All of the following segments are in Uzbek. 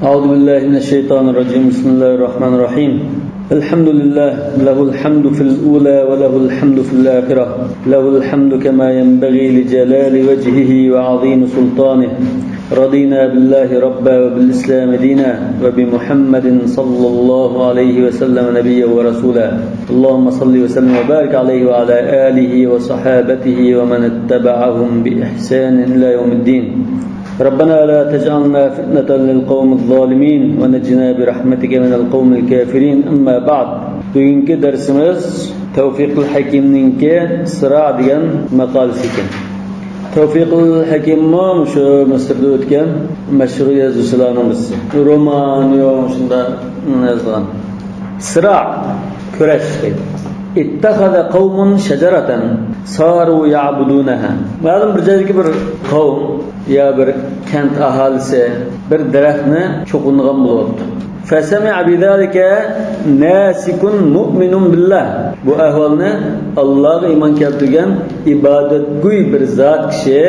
أعوذ بالله من الشيطان الرجيم. بسم الله الرحمن الرحيم. الحمد لله، له الحمد في الأولى وله الحمد في الآخرة، له الحمد كما ينبغي لجلال وجهه وعظيم سلطانه. رضينا بالله ربا وبالإسلام دينا وبمحمد صلى الله عليه وسلم نبيا ورسولا. اللهم صل وسلم وبارك عليه وعلى آله وصحابته ومن اتبعهم بإحسان إلى يوم الدين. ربنا لا تجعلنا فتنة للقوم الظالمين ونجنا برحمتك من القوم الكافرين. أما بعد. Bugünkü dersimiz Tevfikul Hakim'ninki sıra degan maqolasi ekan. Tevfikul Hakim şu Mısırda o'tgan mashhur yozuvchilarning birisi. Roman shunda yozgan. Sıra kurash deydi. İttehada kavmun şecereten saru ya'budunaha. Ma'lum bir joydagi bir qavm ya bir kent aholisi bir daraxtni cho'qingan bo'libdi. Fasami'a bidalika nasikun mu'minun billah. Bu ahvolni Allohga iymon keltirgan ibodatgo'y bir zot kishi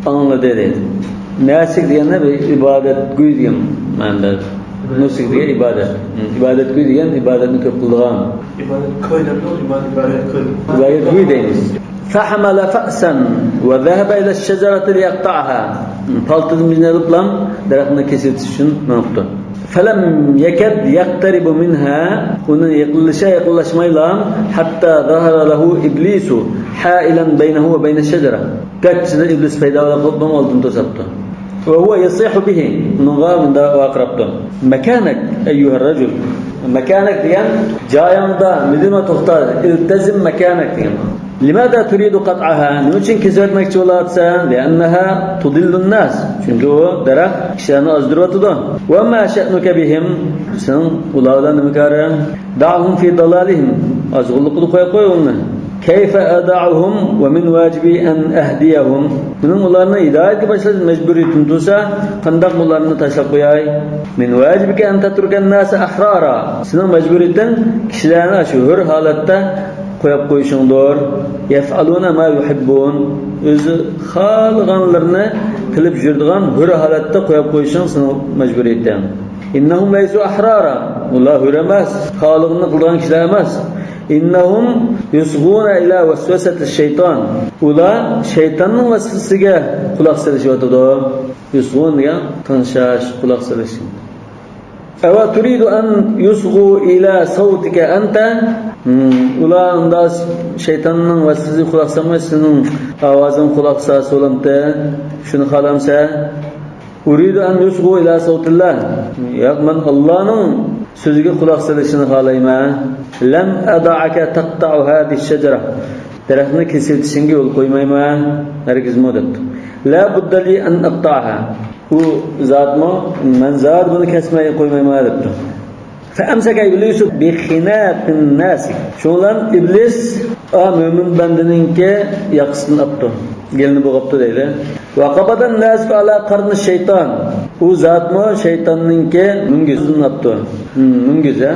angladi dedi. Nasik deganda bir ibodatgo'y degan ma'noda. Nusuk degan ibodat. Ibodatgo'y degan ibodatni ko'p qiladigan. İbadet deymiz. فحمل فأسا وذهب إلى الشجرة ليقطعها. Paltını alıp lan daraxtını kesitişin nokta. فلم يكد يقترب منها. Onun yaklaşmayla hatta ظهر له إبليس حائلا بينه وبين الشجرة. Kaçta iblis peyda olup olduğunu tosaptı. وهو يصيح به. نغام دا وأقربته. مكانك أيها الرجل. مكانك diyen cayanda midime toxtar. İltezim mekanek diyen. لماذا تريد قطعها؟ Niçin kesetmekçi olarsan? لأنها تضل الناس. Çünkü o darak kişilerini azdırıyordu. وما شأنك بهم? Sen ularla nimikarı? دعهم في ضلالهم. Azgınlıklı koy onları. كيف أدعهم ومن واجبي أن أهديهم. Bunun ularına hidayet başladı mecburiyetin tutsa kandak ularını taşlap koyay. من واجبك أن تترك الناس أحرارا. Senin mecburiyetin kişilerini aşıyor halatta koyup koyuşundur. Yef'aluna ma yuhibbun. Özü xalğanlarını qilib jurdigan hür halatda koyup koyuşun senin mecburiyetin. İnnahum leysu ahrara. Ular hür emas. Xalığını qılgan kişiler emas. İnnahum yusguna ila vesveseti şeytan. Ular şeytanın vesvesesiga kulak salışıyordu. Yusgun degan tanşash kulak salish. Ava turidu an yusgu ila sautika anta. Ular unda şeytanın vesvesesi kulak salmay senin avazın kulak salsa olamdı. Şunu xalamsa uridu an yusgu ila sautillah. Yo'q, men Allohning so'ziga quloq solishini xohlayman. Lam ada'aka taqta'u hadhihi ash-shajara. Daraxtni kesitishingga yo'l qo'ymayman. Hargiz debdi. La budda li an aqta'ha. U zotmo men zot buni kesmay qo'ymayman debdi. فأمسك إبليس بخناق الناس. Şo'lan iblis mo'min bandaninki yaqisini apti. Gelini bo'g'apti deydi. Va qabadan nas ala qarni shayton. U zotmo shaytonninki mungizini apti. Mungiza.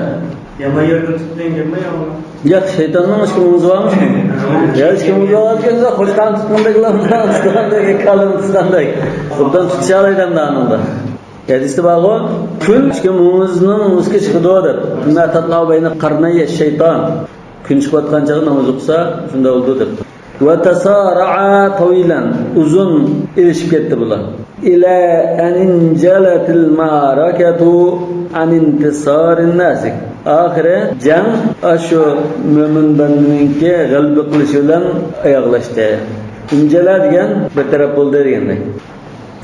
Yamayerda tutgan yamayami? Yo'q, shaytonning hech kim o'zvarmish. Hech kim o'zvarganda qo'shdan tutgandagilardan tutgandagi kalin tutgandak. Bundan tutishaydan danında. Hadisde bağı kun kimimizning o'zga chiqdi deb. Inna tatlaw bayna qarnay shayton. Kun chiqayotgan chog'i namoz o'qisa, shunda bo'ldi deb. Va tasara'a tawilan. Uzun ilishib ketdi bular. Ila an injalatil ma'rakatu an intisarin nasik. Oxiri jang ashu mo'min bandaninki g'alaba qilish bilan oyoqlashdi. Injala degan bir taraf bo'ldi degandek.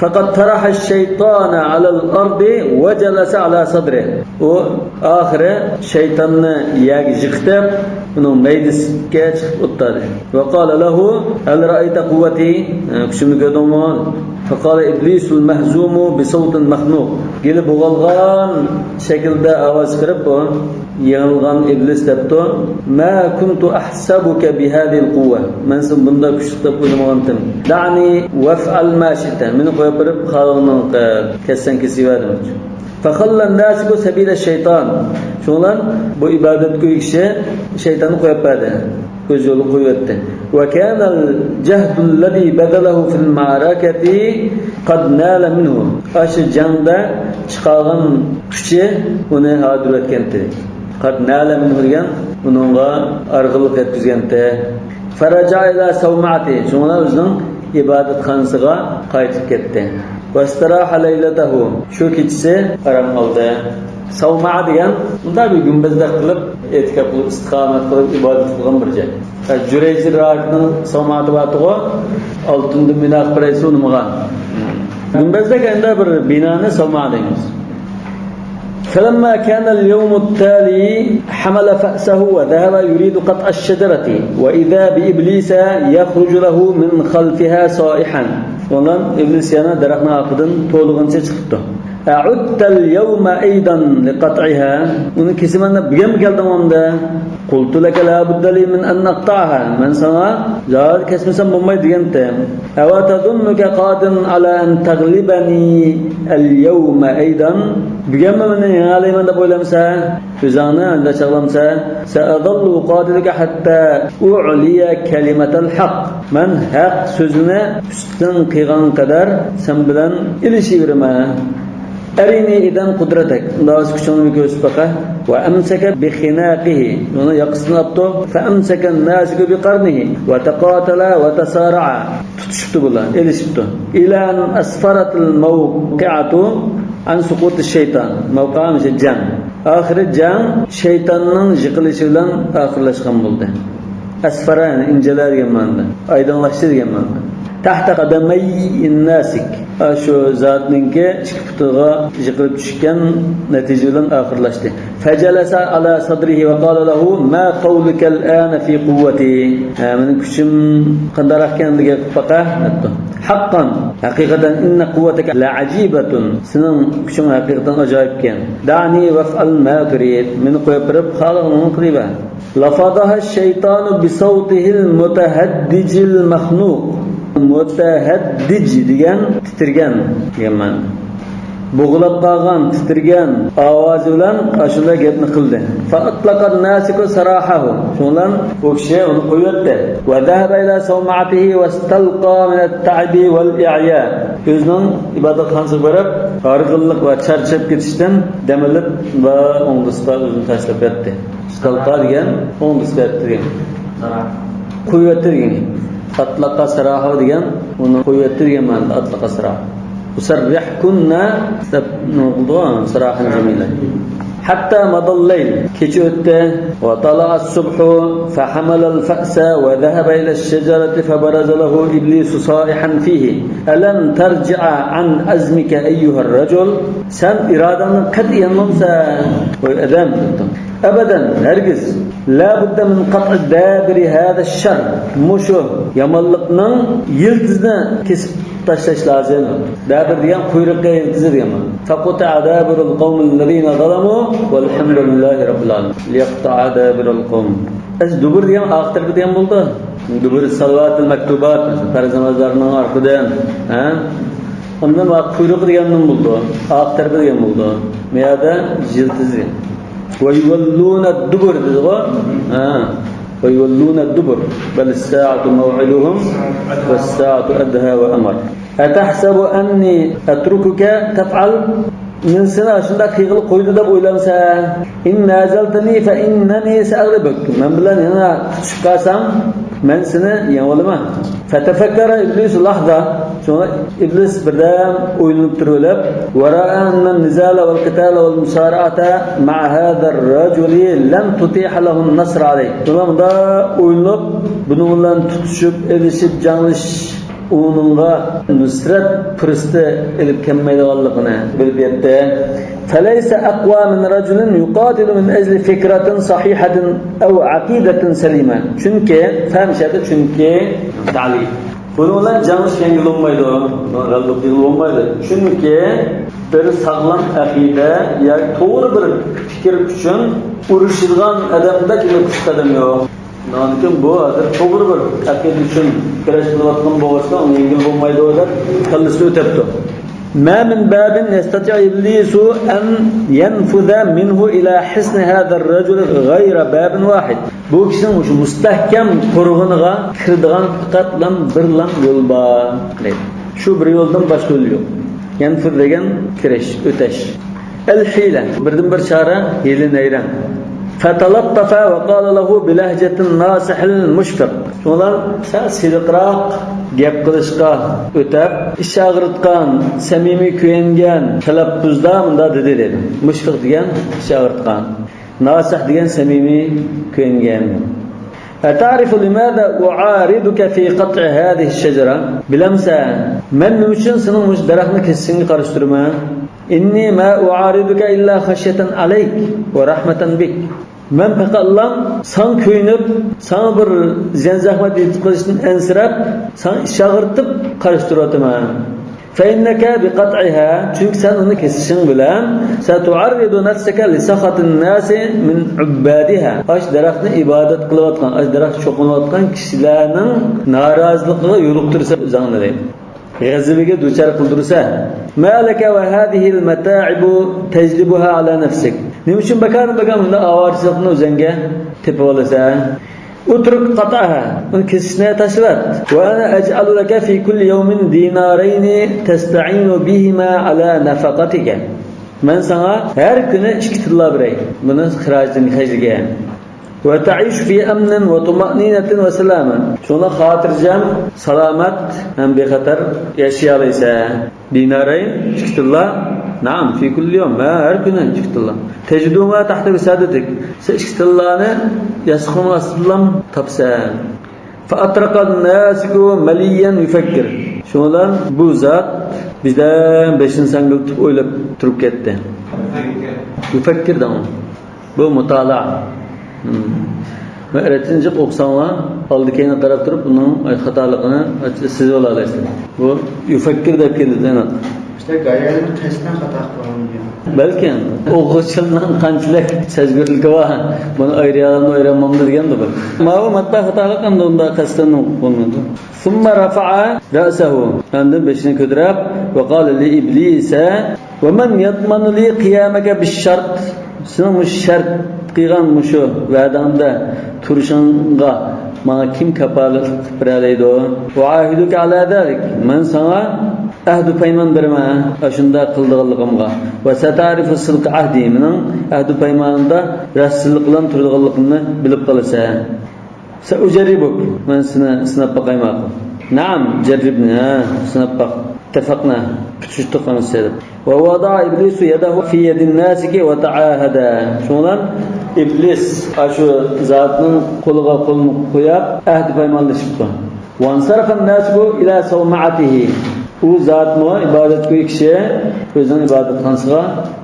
فقد طرح الشيطان على الأرض وجلس على صدره. وآخر شيطان يجختب إنه ميدس كاتش أطار. وقال له هل رأيت قوتي؟ كشمي قدومان. فقال إبليس المهزوم بصوت مخنوق. قال بغلغان شكل ده آواز كربه يغلغان إبليس دبته ما كنت أحسبك بهذه القوة. من سنبندا كشتب ونمغنتم. دعني وافعل ما شئت. من قيبرب خالقنا كسن كسيوادم. فخلى الناس سبيل الشيطان. شغلان bu ibadet kişi şeytanı koyup verdi. Göz yolu koyuyordu. وكان الجهد الذي بذله في المعركة قد نال منه. Aşı canda chiqargan kuchi uni hadir etgandi. Qad na'lamin bilgan uningga arg'iliq yetkazganda. Faraja ila sawmati, shunga o'zining ibodatxonasiga qaytib ketdi. Vastaraha laylatahu, shu kechasi aram oldi. Savma degan unda bir gumbazda qilib e'tikof qilib istiqomat qilib ibodat qilgan bir joy. Jurayji rohatning savmati batiga oltindan bino qilib nimaga? Gumbazda endi bir binoni savma deymiz. فلما كان اليوم التالي حمل فأسه وذهب يريد قطع الشجرة وإذا بإبليس يخرج له من خلفها صائحا. Ondan iblis yana daraxtning orqadan to'lig'incha chiqibdi. A'udtal yawma aydan liqat'iha. Uni kesiman deb bugam keldim onda. Qultu laka la budda li min an naqta'ha. Men sana zor kesmasam bo'lmaydi deganda. Awa tadunnuka qadin ala an taghlibani al-yawma aydan. Bugam meni yeng'alayman deb o'ylamsa, o'zingni anda chaqlamsa, sa'adallu qadiluka hatta u'liya kalimatal haqq. Men haq so'zini ustin qilgan qadar sen bilan ilishiveraman. Arini idan qudratak. Alloh kuchini ko'rsatib baqa va amsaka bi khinaqihi. Uni yaqisnabdi fa amsaka an-nasiku bi qarnihi va taqatala va tasara'a. Tutishibdi bular, elishibdi. Ila an asfaratil mawqi'atu an suqut ash-shaytan. Mawqa'an jang. Oxiri jang shaytonning yiqilishi bilan oxirlashgan bo'ldi. Asfara injalar degan ma'noda, aydinlashtir degan ma'noda. Tahta qadamay in-nasik. Shu zotninki chiqitiga yiqilib tushgan natija bilan oxirlashdi. Fajalasa ala sadrihi va qala lahu ma qawluka al-ana fi quwwati. Mening kuchim qanday ekanligiga baqa aytdi. Haqqan, haqiqatan inna quwwataka la'ajibatun. Sening kuching haqiqatan ajoyib ekan. Da'ni waf'al ma turid. Meni qo'yib birib xalqni qiliba. Lafadaha ash-shaytanu bi sawtihi al-mutahaddij al-makhnuq. Mutahaddij degan titirgan degan ma'no. Bo'g'ilib qolgan, titirgan ovozi bilan ashula gapni qildi. Fa atlaqa an-nasiku sarahahu. Shundan u kishi uni qo'yibdi. Va dhahaba ila sawma'atihi wastalqa min at-ta'bi wal-i'ya. O'zining ibodatxonasiga borib, org'illik va charchab ketishdan damilib va o'ng'isqa o'zini tashlab ketdi. Istalqa degan o'ng'isqa degan. Qo'yibdi degan. Atlaqa saraha degan uni qo'yibdi degan ma'noda atlaqa saraha. Usarrihkunna naqduan sarahan jamila. Hatta madallay kecha o'tdi va tala'a as-subhu fa hamala al-fa'sa wa dhahaba ila ash-shajarati fa baraza lahu iblis sa'ihan fihi alam tarji'a an azmika ayyuha ar-rajul san iradani qat'iyan mamsa wa adam abadan hergiz la budda min qat'i dabiri hada ash-shar mushu yamalliqning yildizni kesib tashlash lozim. Dabir degan quyruqqa yildizi degan. Faqata adabirul qawmillazina zalamu walhamdulillahi robbil alamin. Liqta'a dabirul qawm. Az dubur degan oxir degan bo'ldi. Dubur salavatul maktubat farz namozlarning orqadan, ha? Ondan quyruq deganning bo'ldi. Oxir degan bo'ldi. Meyada yildizi. Wa yawalluna ad-dubur dedi-ku. Ha. ويولون الدبر بل الساعة موعدهم والساعة أدهى وأمر أتحسب أني أتركك تفعل من سنة شندك خيغل قيد دب ويلمسا إن نازلتني فإنني سأغلبك من بلان هنا شقاسم من سنة يولما فتفكر إبليس لحظة إبليس بردام ويلنب ترولب ورأى أن النزال والقتال والمصارعة مع هذا الرجل لم تتيح له النصر عليه تمام دا ويلنب بنولان تتشب إلشب جانلش onunğa nusrat fırstı elip kemmeydağallıqına bilip yetti. فَلَيْسَ أَقْوَى مِنْ رَجُلٍ يُقَاتِلُ مِنْ أَجْلِ فِكْرَةٍ صَحِيحَةٍ أَوْ عَقِيدَةٍ سَلِيمًا. Çünkü, fahmişadı çünkü ta'lif. Bununla canlış yengil olmaydı o. Galdık yengil olmaydı. Çünkü bir sağlam akide, yani doğru bir fikir için uğraşılgan adamda kimi kuşta adam yok. Nankin bu hazır doğru bir akide için kıraştırılatın boğazda onu yengil olmaydı o da kallısı ötepti. ما من باب يستطيع إبليس أن ينفذ منه إلى حصن هذا الرجل غير باب واحد. Bu kişinin şu müstehkem kurğunğa kirdiğan fakat bir yol var. Şu bir yoldan başka yol yok. Yanfur degan kirish, o'tash. El-hila birdan bir chora, hiyla nayran. Fatalattafa va qala lahu bilahjatin nasihil mushfiq. Ular siliqroq gap qilishga o'tab, ish og'ritgan, samimiy kuyingan talaffuzda bunda dedi. Mushfiq degan ish og'ritgan, nasih degan samimiy kuyingan. أتعرف لماذا أعارضك في قطع هذه الشجرة؟ بلمسا من مشن سنو مش درخنا كسيني قرشترما إني ما أعارضك إلا خشية عليك ورحمة بك. من فقالlam san köyünüp, sana bir zahmet etkileştin ensirap, sana şağırtıp karıştırıyortuma. فإنك بقطعها çünkü sen onu kesişin bilen ستعرض نفسك لسخط الناس من عبادها. Aş daraxtını ibadet kılıvatkan, aş daraxt çoğunlatkan kişilerinin narazılıklığı yoluqtursa zanlayın. Gazibige duçar kıldırsa ما لك وهذه المتاعب تجلبها على نفسك. Niçin bakalım da avarsızlığını üzenge tepe olasa utruk qat'aha onu kesişine taşıvat ve ana ec'alu leke fi kulli yevmin dinarayni testa'inu bihima ala nafaqatika. Ben sana her günü 2 tilla vereyim. Bunun xiracını heclige. Ve ta'iş fi emnin ve tuma'ninetin ve selamen. Şuna hatırcam salamet hem bir xatar yaşayalıysa dinarayn 2 tilla. Naam fi kulli yevm her günü 2 tilla. Tecduma tahta wisadetik. 2 tillani yaskhun aslam tapsa. Fa atraqa an-nasiku maliyan yufakkir. Şo'lan bu zat bizden 5-ni sangiltib o'ylab turib ketdi. Yufakkir da bu mutolaa. Öğretince oqsanlar aldikayni qarab turib bunun xatoligini siz olasizlar. Bu yufakkir deb keldi. İşte gayelini testten hata kılamıyor. Belki o'quvchilarning qanchalik sezgirligi bor. Buni ayriyalarni o'yramamdi degandi bu. Ma'lumotda xatolik qildi unda qasdan bo'lmadi. Summa rafa'a ra'sahu. Endi beshini ko'tarib va qala li iblisa va man yatmanu li qiyamaka bish-shart. Sening shart qilgan mushu va'dangda turishingga mana kim kafolat qilib va ahiduka ala zalik. Men sana ahdu payman berma ashunda qildiganligimga va satarifu silq ahdi mening ahdu paymanimda rastchilik bilan turganligimni bilib qolsa sa ujaribuk men seni sinab baqayman. Naam jarribni sinab baq. اتفقنا tutuştuqan sebep. Ve vada iblis yadahu fi yedin nasiki ve taahada. Şundan iblis aşu zatının koluga kolunu koyup ahd paymanlaşıptı. Ve ansarafan nasiku ila savma'atihi. U zat mı ibadet koyu kişi özünün ibadet kansıga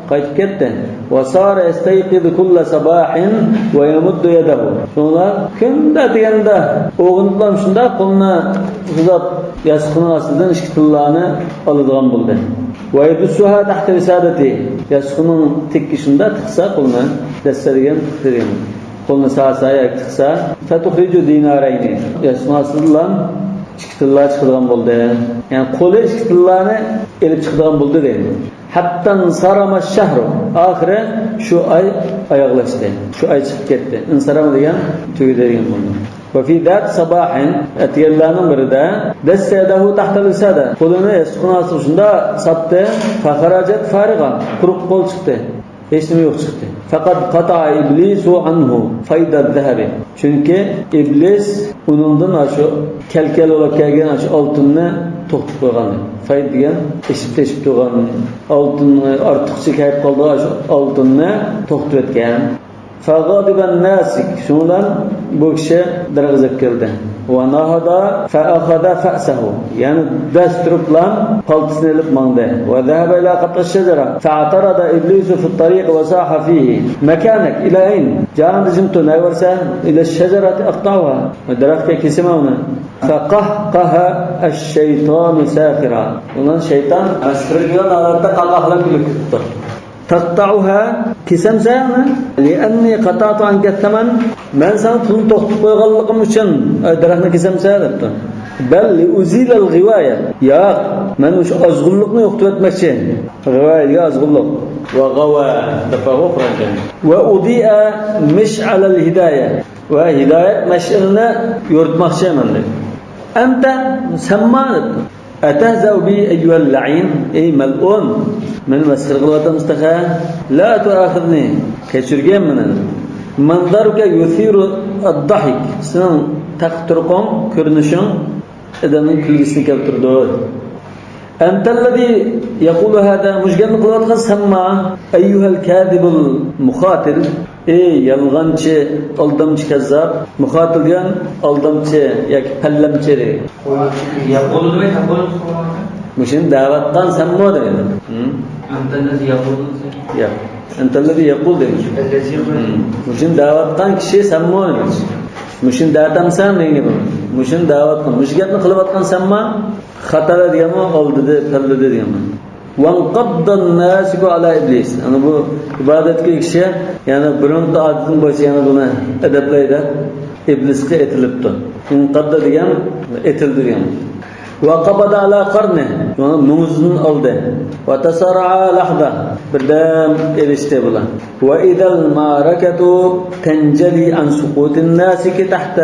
qaytib ketdi. Ve sara yastayqidu kulla sabahin ve yamuddu yadahu. Şundan kunda deganda oğundan şunda koluna uzat yasqının asıdan 2 tillani aladigan bo'ldi. Va yabsuha tahta wisadati. Yasqının tekkishunda tiqsa qolna dastadigan degan. Qolna saasaya tiqsa fatuhriju dinarayni. Yasqın asıdan 2 tilla chiqadigan bo'ldi. Yani qo'li 2 tillani elib chiqadigan bo'ldi deydi. Hatta sarama shahru. Oxiri shu ay oyoqlashdi. Shu ay chiqib ketdi. Insarama degan tugaydigan bo'ldi. وفي ذات صباح أتيلانم بردا دست يده تحت الوسادة قلنا يسخن asrında sattı فخرجت فارغة kuruq qol chiqdi hech nima yo'q chiqdi faqat qata iblisu anhu fayda zahabi chunki iblis uningdan shu kalkal olib kelgan shu oltinni to'xtatib qo'ygan fayd degan eshib turgan oltinni ortiqcha kelib qoldi shu oltinni to'xtatib etgan فغضب الناسك شونdan bu kishi dirg'izib keldi va nahada فأخذ فأسه yani dasturib bilan paltisini olib mangdi va ذهب إلى قطع الشجرة فاعترض إبليس في الطريق وصاح فيه مكانك إلى أين جاء جمت ناورسا إلى الشجرة أقطعها ودرختك كسماونا فقهقه الشيطان ساخرا ونن شيطان أشرجنا نارتا قهقه كل تقطعها كسم زانا لأني قطعت عنك الثمن من سنة تنطق ويغلقم وشن درحنا كسم زانا بل لأزيل الغواية يا من وش أزغلقني يقتوت مشين غواية يا أزغلق وغوى دفعه فرنجا وأضيء مشعل الهداية وهداية مشعلنا يرد مخشي من لك أنت سمانت أتهزأ بي أيها اللعين أي ملعون من مسخر قلوة مستخى لا تؤاخذني كشرجين من منظرك يثير الضحك سن تقترقم كرنشون إذا من كل جسنك بتردود أنت الذي يقول هذا مش قال قلوة سمع أيها الكاذب المخاطر ey yalğançı, aldamçı kezzap, muhatılgan aldamçı, yak pellemçi. Yaqulu demek yaqulu. Muşin davattan sen mi odun? Antennesi yaqulu. Ya, entellezi yakul demiş. Ellezi Muşin davattan kişi sen mi odun? Muşin davattan sen neyini bu? Muşin davattan, muşgatni qılıbattan sen mi? Xatala diyama, oldu de, pelledi diyama. وَانْقَبْضَ النَّاسِكُ عَلَى iblis. Yani bu ibadetki kişi, yani bunun taatının başı yani buna edepleydi. İbliske etilipti. İnqabda diyen, etildi diyen. وَقَبَدَ عَلَى قَرْنِهِ. Yani muzun aldı. وَتَسَرَعَ لَحْظَةً. Birden erişti bula. وَإِذَا الْمَعْرَكَةُ تَنْجَلِي عَنْ سُقُوتِ النَّاسِكِ تَحْتَ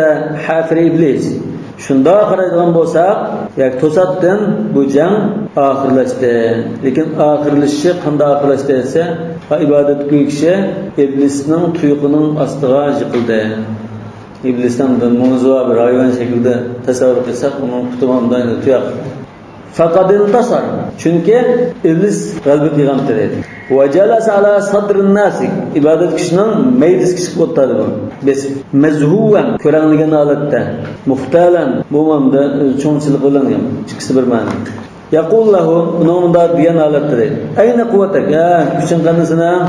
حَافِرِ iblis. Şunda qaraydigan bolsak, yak to'satdan bu jang oxirlashdi. Lekin oxirlashishi qanday oxirlashdi desa, ibodatgo'y kishi iblisning tuyuqining ostiga yiqildi. İblisdan munzuva bir hayvan şekilde tasavvur qilsak, uning qutumondan tuyoq. Faqad intasar. Chunki iblis g'alaba qilgan dedi. Ve jalasa ala sadrin nasik. İbadet kişinin meclis kişi oturdu bu. Biz mezhuven körenligen halatda. Muhtalen bu mamda çoğunçılık olanıyım. Çıkısı bir mani. Yaqul lahu bunun da diyen halatda dedi. Ayna kuvvetek? Ya küçün kanısına.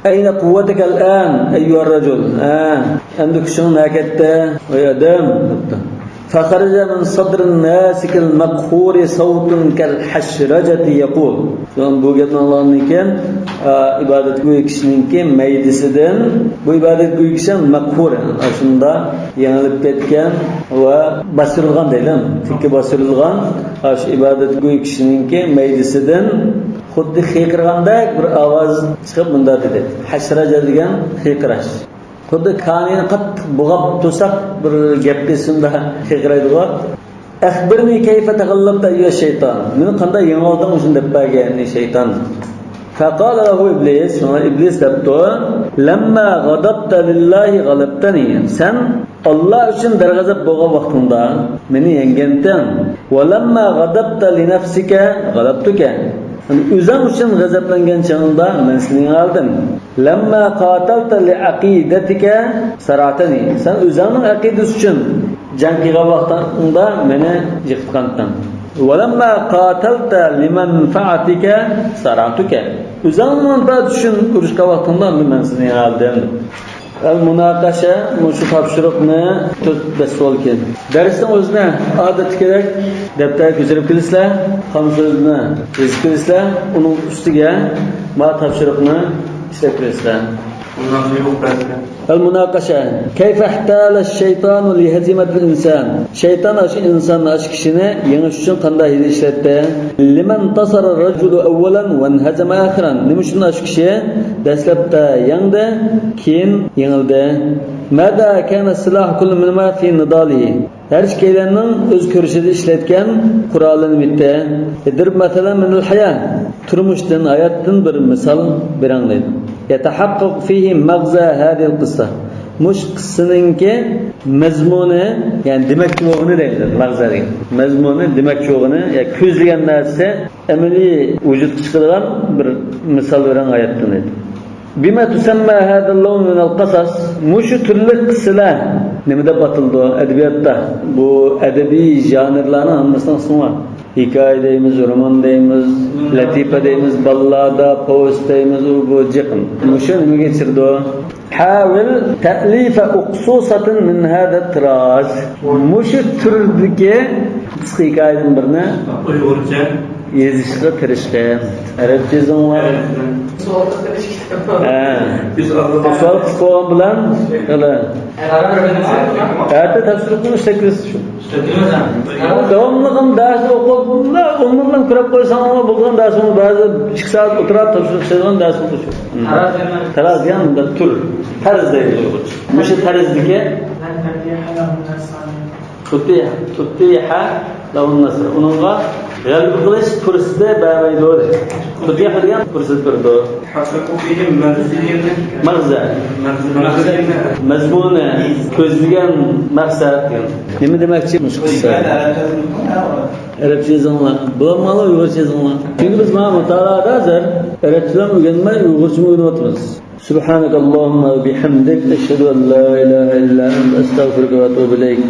Ayna kuvvetek el-an eyyuhar racul. Endi küçünün hakette. Ey adam. فخرج من صدر الناسك المقهور صوت كالحشرجة يقول. Yani bu gapni Allah'ınken ibadet go'y kishininki maydisidan bu ibadet go'y kishi maqhur. Aslında yanılib ketgan va bosirilgan deylan. Fikki bosirilgan ash ibadet go'y kishininki maydisidan xuddi xiyqirgandek bir ovoz chiqib bunda dedi. Hashraja degan xiyqirash. Xuddi kanini qattiq bug'ab to'saq bir gapni shunda xiyqiraydi-ku. Akhbirni kayfa taghallabta ya shayton. Meni qanday yengilding o'sha deb bergan shayton. Faqala lahu iblis, iblis debdi, "Lamma ghadabta lillahi ghalabtani." Sen Allah uchun darg'azab bo'lgan vaqtingda meni yenganding. Va lamma ghadabta li nafsika ghalabtuka. O'zing uchun g'azablangan chog'ingda men seni yengdim. Lamma qatalta li aqidatika saratani. Sen o'zingning aqidasi uchun jang qilgan vaqtingda meni yiqitganding. Walamma qatalta limanfa'atika saratuka. O'zingning manfaat uchun urushga vaqtingda men seni yengdim. Al-munaqasha mushu topshiriqni 4-5 savol keldi. Darsning o'zini odat kerak daftar ko'chirib kelisizlar, ham so'zni yozib kelisizlar, uning ustiga ma topshiriqni ishlab kelisizlar. Bundan sonra bu pratika. المناقشة كيف احتال الشيطان لهزيمة الإنسان شيطان أش إنسان أش كشنا ينشون قندا هذه الشتى لمن انتصر الرجل أولا وانهزم آخرا نمشون أش كشة دسلبتا يندا كين ينلدا ماذا كان السلاح كل منما في نضاله her şeylerin öz körüşede işletken kuralını bitti. Edirib mesela minul hayat. Turmuştan, hayattan bir misal bir anlaydı. Yetahakkuk fihi magza hadil kıssa. Muş kıssanınki mezmunu, yani demek çoğunu deyildir. Magza değil. Mezmunu, demek çoğunu, yani közleyen narsa emeli vücut çıkarılan bir misal veren hayattan deyildir. Bima tusamma hada al-lawn min al-qasas mushu türlü kıssalar nimede batıldı edebiyatta bu edebi janrların hammasından sonra hikaye deyimiz, roman deyimiz, latife deyimiz, ballada, povest deyimiz bu ciqin mushu nima geçirdi havil ta'lifa uqsusatin min hada tiraz mushu türdeki qisqa hikayenin birini Uyg'urcha yezishga tirishdi arabcha yozgan var biz Allah'tan Sual qisqa bo'lgan bilan erta tafsirlikni ishlakirish shu. Davomli dars o'qib, umrdan ko'rib qo'ysang ham bo'lgan darsni ba'zi 2 soat o'tirib tafsir qilgan darsni shu. Taraz ham bunda tur. Tarz deydi. Mushu tarzdagi Tutiha lahun nasr. Uningga G'alaba qilish kursida ba'maydi. Xudiga qilgan kursida turdi. حققوا فيهم مغزيا Mag'za. مغزيا Mazmuni, ko'zlagan maqsad. Nima demoqchi bu qissa? Arabcha yozinglar. Bo'lmadi Uyg'urcha yozinglar. Chunki biz mana mutolada hozir Arabchadan o'rganmay Uyg'urcha o'rganyapmiz. Subhanakallahumma va bihamdik ashhadu an la ilaha illa anta astaghfiruka va atubu ilayk.